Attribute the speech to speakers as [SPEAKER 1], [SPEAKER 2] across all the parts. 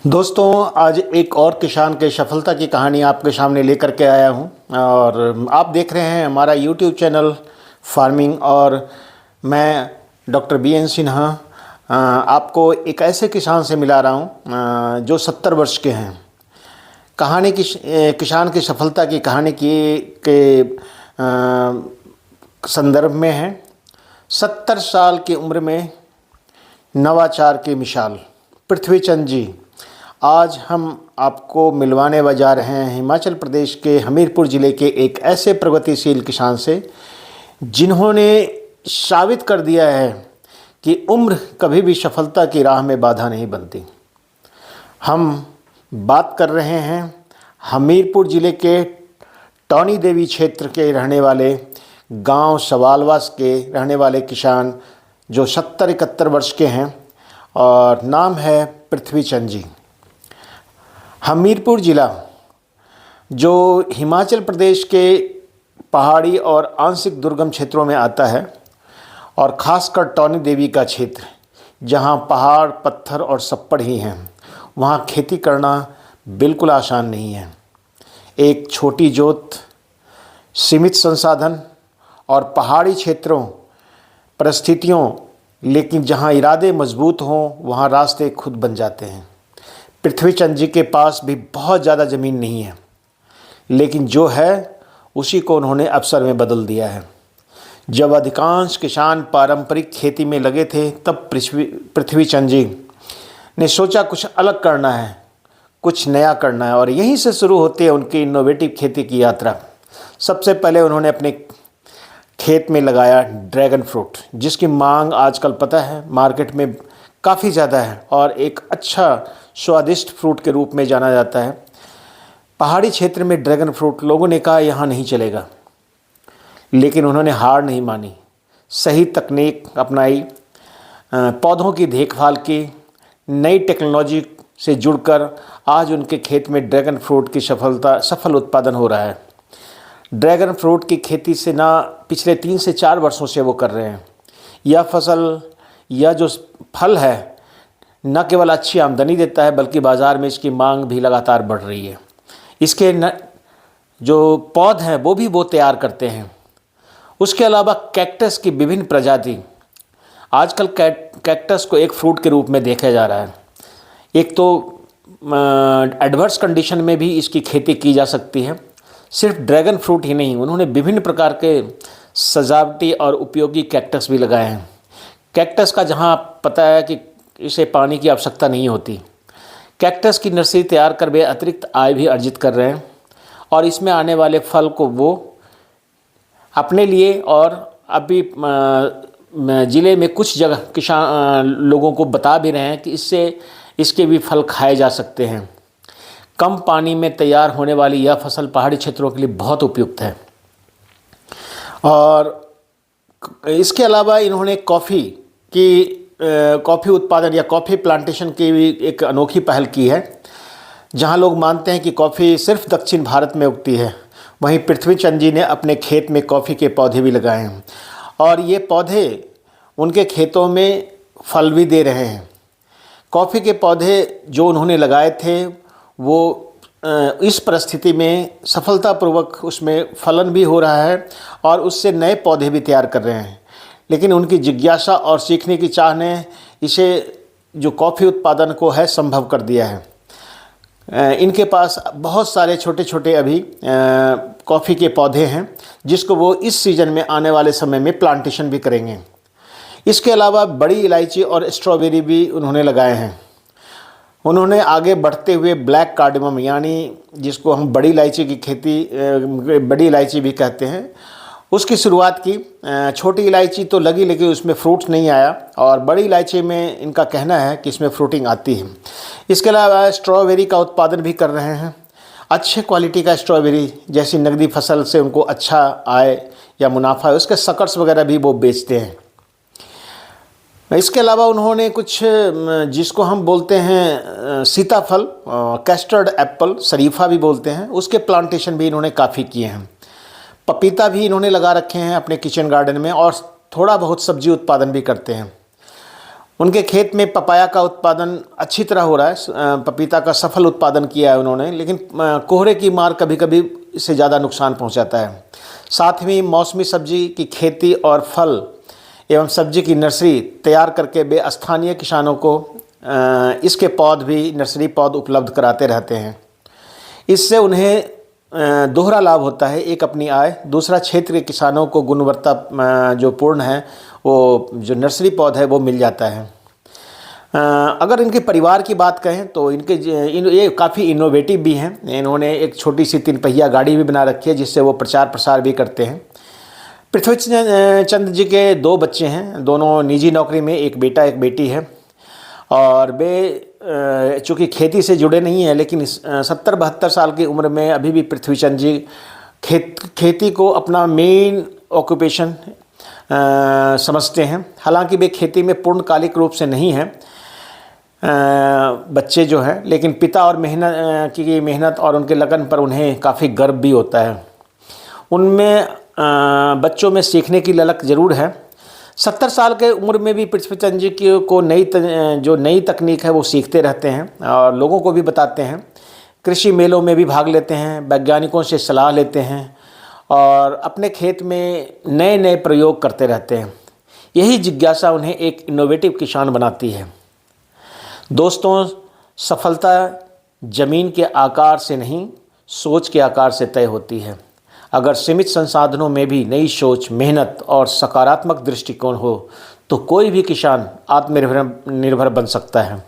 [SPEAKER 1] दोस्तों, आज एक और किसान के सफलता की कहानी आपके सामने लेकर के आया हूं और आप देख रहे हैं हमारा यूट्यूब चैनल फार्मिंग। और मैं डॉक्टर बी.एन. सिन्हा आपको एक ऐसे किसान से मिला रहा हूं जो 70 वर्ष के हैं। कहानी की किसान की सफलता की कहानी के संदर्भ में है। 70 साल की उम्र में नवाचार की मिसाल पृथ्वीचंद जी। आज हम आपको मिलवाने जा रहे हैं हिमाचल प्रदेश के हमीरपुर ज़िले के एक ऐसे प्रगतिशील किसान से जिन्होंने साबित कर दिया है कि उम्र कभी भी सफलता की राह में बाधा नहीं बनती। हम बात कर रहे हैं हमीरपुर ज़िले के टौनी देवी क्षेत्र के रहने वाले गांव सवालवास के रहने वाले किसान जो 70-71 वर्ष के हैं और नाम है पृथ्वीचंद जी। हमीरपुर ज़िला जो हिमाचल प्रदेश के पहाड़ी और आंशिक दुर्गम क्षेत्रों में आता है और ख़ासकर टौनी देवी का क्षेत्र जहां पहाड़ पत्थर और सप्पड़ ही हैं, वहां खेती करना बिल्कुल आसान नहीं है। एक छोटी जोत, सीमित संसाधन और पहाड़ी क्षेत्रों परिस्थितियों, लेकिन जहां इरादे मजबूत हों वहां रास्ते खुद बन जाते हैं। पृथ्वीचंद जी के पास भी बहुत ज़्यादा ज़मीन नहीं है, लेकिन जो है उसी को उन्होंने अवसर में बदल दिया है। जब अधिकांश किसान पारंपरिक खेती में लगे थे तब पृथ्वीचंद जी ने सोचा कुछ अलग करना है, कुछ नया करना है और यहीं से शुरू होती है उनकी इनोवेटिव खेती की यात्रा। सबसे पहले उन्होंने अपने खेत में लगाया ड्रैगन फ्रूट, जिसकी मांग आजकल पता है मार्केट में काफ़ी ज़्यादा है और एक अच्छा स्वादिष्ट फ्रूट के रूप में जाना जाता है। पहाड़ी क्षेत्र में ड्रैगन फ्रूट लोगों ने कहा यहाँ नहीं चलेगा, लेकिन उन्होंने हार नहीं मानी। सही तकनीक अपनाई, पौधों की देखभाल की, नई टेक्नोलॉजी से जुड़कर आज उनके खेत में ड्रैगन फ्रूट की सफल उत्पादन हो रहा है। ड्रैगन फ्रूट की खेती से ना पिछले 3 से 4 वर्षों से वो कर रहे हैं। यह फसल, यह जो फल है, न केवल अच्छी आमदनी देता है बल्कि बाज़ार में इसकी मांग भी लगातार बढ़ रही है। इसके जो पौधे हैं वो तैयार करते हैं। उसके अलावा कैक्टस की विभिन्न प्रजाति, आजकल कैक्टस को एक फ्रूट के रूप में देखा जा रहा है। एक तो एडवर्स कंडीशन में भी इसकी खेती की जा सकती है। सिर्फ ड्रैगन फ्रूट ही नहीं, उन्होंने विभिन्न प्रकार के सजावटी और उपयोगी कैक्टस भी लगाए हैं। कैक्टस का जहाँ पता है कि इसे पानी की आवश्यकता नहीं होती, कैक्टस की नर्सरी तैयार कर वे अतिरिक्त आय भी अर्जित कर रहे हैं और इसमें आने वाले फल को वो अपने लिए और अभी ज़िले में कुछ जगह किसान लोगों को बता भी रहे हैं कि इसके भी फल खाए जा सकते हैं। कम पानी में तैयार होने वाली यह फसल पहाड़ी क्षेत्रों के लिए बहुत उपयुक्त है। और इसके अलावा इन्होंने कॉफ़ी उत्पादन या कॉफ़ी प्लांटेशन की भी एक अनोखी पहल की है। जहां लोग मानते हैं कि कॉफ़ी सिर्फ दक्षिण भारत में उगती है, वहीं पृथ्वीचंद जी ने अपने खेत में कॉफ़ी के पौधे भी लगाए हैं और ये पौधे उनके खेतों में फल भी दे रहे हैं। कॉफ़ी के पौधे जो उन्होंने लगाए थे वो इस परिस्थिति में सफलतापूर्वक उसमें फलन भी हो रहा है और उससे नए पौधे भी तैयार कर रहे हैं। लेकिन उनकी जिज्ञासा और सीखने की चाह ने इसे जो कॉफ़ी उत्पादन को है संभव कर दिया है। इनके पास बहुत सारे छोटे छोटे अभी कॉफ़ी के पौधे हैं जिसको वो इस सीज़न में आने वाले समय में प्लांटेशन भी करेंगे। इसके अलावा बड़ी इलायची और स्ट्रॉबेरी भी उन्होंने लगाए हैं। उन्होंने आगे बढ़ते हुए ब्लैक कार्डेमम, यानी जिसको हम बड़ी इलायची की खेती बड़ी इलायची भी कहते हैं, उसकी शुरुआत की। छोटी इलायची तो लगी लेकिन उसमें फ्रूट नहीं आया और बड़ी इलायची में इनका कहना है कि इसमें फ्रूटिंग आती है। इसके अलावा स्ट्रॉबेरी का उत्पादन भी कर रहे हैं। अच्छे क्वालिटी का स्ट्रॉबेरी जैसी नकदी फसल से उनको अच्छा आय या मुनाफा है, उसके शकर्स वगैरह भी वो बेचते हैं। इसके अलावा उन्होंने कुछ जिसको हम बोलते हैं सीताफल, कैस्टर्ड एप्पल, शरीफा भी बोलते हैं, उसके प्लांटेशन भी इन्होंने काफ़ी किए हैं। पपीता भी इन्होंने लगा रखे हैं अपने किचन गार्डन में और थोड़ा बहुत सब्जी उत्पादन भी करते हैं। उनके खेत में पपाया का उत्पादन अच्छी तरह हो रहा है, पपीता का सफल उत्पादन किया है उन्होंने, लेकिन कोहरे की मार कभी कभी इससे ज़्यादा नुकसान पहुंचाता है। साथ ही मौसमी सब्जी की खेती और फल एवं सब्जी की नर्सरी तैयार करके वे स्थानीय किसानों को इसके पौध भी, नर्सरी पौध उपलब्ध कराते रहते हैं। इससे उन्हें दोहरा लाभ होता है, एक अपनी आय, दूसरा क्षेत्र के किसानों को गुणवत्ता जो पूर्ण है वो जो नर्सरी पौध है वो मिल जाता है। अगर इनके परिवार की बात कहें तो ये काफ़ी इनोवेटिव भी हैं। इन्होंने एक छोटी सी 3 पहिया गाड़ी भी बना रखी है जिससे वो प्रचार प्रसार भी करते हैं। पृथ्वी चंद जी के 2 बच्चे हैं, दोनों निजी नौकरी में, एक बेटा एक बेटी है। और वे चूँकि खेती से जुड़े नहीं हैं, लेकिन 70-72 साल की उम्र में अभी भी पृथ्वी चंद जी खेती को अपना मेन ऑक्यूपेशन समझते हैं। हालांकि वे खेती में पूर्णकालिक रूप से नहीं हैं बच्चे जो हैं, लेकिन पिता और मेहनत और उनके लगन पर उन्हें काफ़ी गर्व भी होता है। उनमें बच्चों में सीखने की ललक ज़रूर है। 70 साल के उम्र में भी पृथ्वी चंद जी को नई तकनीक है वो सीखते रहते हैं और लोगों को भी बताते हैं। कृषि मेलों में भी भाग लेते हैं, वैज्ञानिकों से सलाह लेते हैं और अपने खेत में नए नए प्रयोग करते रहते हैं। यही जिज्ञासा उन्हें एक इनोवेटिव किसान बनाती है। दोस्तों, सफलता ज़मीन के आकार से नहीं, सोच के आकार से तय होती है। अगर सीमित संसाधनों में भी नई सोच, मेहनत और सकारात्मक दृष्टिकोण हो तो कोई भी किसान आत्मनिर्भर बन सकता है।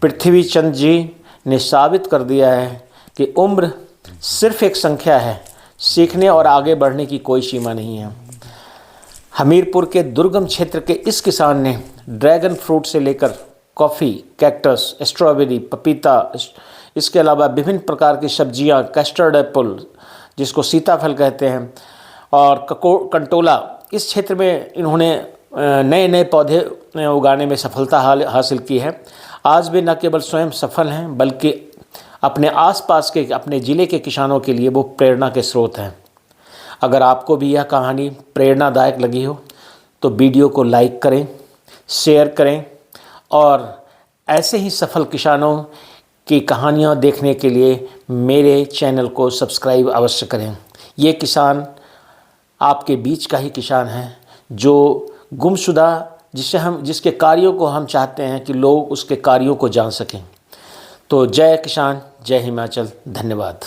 [SPEAKER 1] पृथ्वी चंद जी ने साबित कर दिया है कि उम्र सिर्फ एक संख्या है, सीखने और आगे बढ़ने की कोई सीमा नहीं है। हमीरपुर के दुर्गम क्षेत्र के इस किसान ने ड्रैगन फ्रूट से लेकर कॉफ़ी, कैक्टस, स्ट्रॉबेरी, पपीता, इसके अलावा विभिन्न प्रकार की सब्जियां, कस्टर्ड एप्पल जिसको सीताफल कहते हैं, और कंटोला, इस क्षेत्र में इन्होंने नए नए पौधे उगाने में सफलता हासिल की है। आज वे न केवल स्वयं सफल हैं बल्कि अपने आसपास के, अपने ज़िले के किसानों के लिए वो प्रेरणा के स्रोत हैं। अगर आपको भी यह कहानी प्रेरणादायक लगी हो तो वीडियो को लाइक करें, शेयर करें और ऐसे ही सफल किसानों की कहानियाँ देखने के लिए मेरे चैनल को सब्सक्राइब अवश्य करें। ये किसान आपके बीच का ही किसान है जो गुमशुदा, जिसके कार्यों को हम चाहते हैं कि लोग उसके कार्यों को जान सकें। तो जय किसान, जय हिमाचल, धन्यवाद।